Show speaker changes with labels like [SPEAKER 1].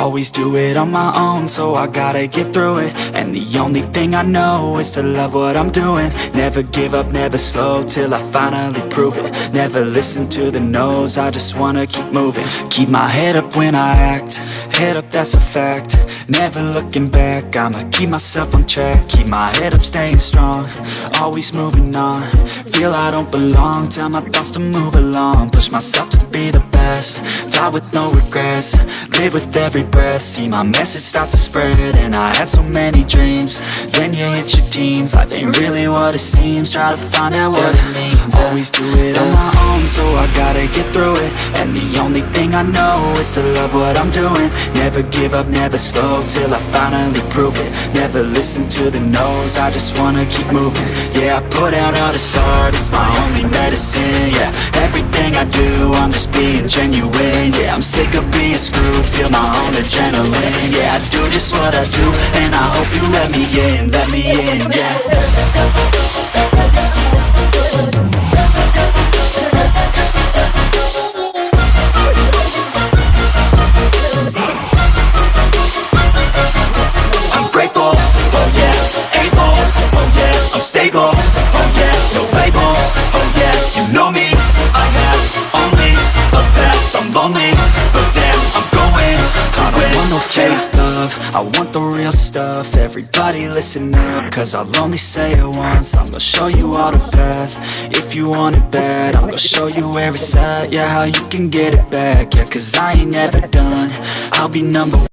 [SPEAKER 1] Always do it on my own, so I gotta get through it. And the only thing I know is to love what I'm doing. Never give up, never slow, till I finally prove it. Never listen to the no's, I just wanna keep moving. Keep my head up when I act, head up, that's a fact. Never looking back, I'ma keep myself on track. Keep my head up, staying strong, always moving on. Feel I don't belong, tell my thoughts to move along. Push myself to be the best, die with no regrets. Live with every breath, see my message start to spread. And I had so many dreams, then you hit your teens. Life ain't really what it seems, try to find out what it means. Always do it on my own, so I gotta get through it. And the only thing I know is to love what I'm doing. Never give up, never slow, till I finally prove it. Never listen to the no's, I just wanna keep moving. Yeah, I put out all this art, it's my only medicine. Yeah, everything I do, I'm just being genuine. Yeah, I'm sick of being screwed, feel my own adrenaline. Yeah, I do just what I do, and I hope you let me in, yeah. Grateful, oh yeah, able, oh yeah, I'm stable, oh yeah, no label, oh yeah, you know me, I have only a path, I'm lonely, but damn, I'm going to win. I don't want no fake love, I want the real stuff. Everybody listen up, cause I'll only say it once. I'm gonna show you all the path, if you want it bad. I'm gonna show you where it's at, yeah, how you can get it back. Yeah, cause I ain't never done, I'll be number one.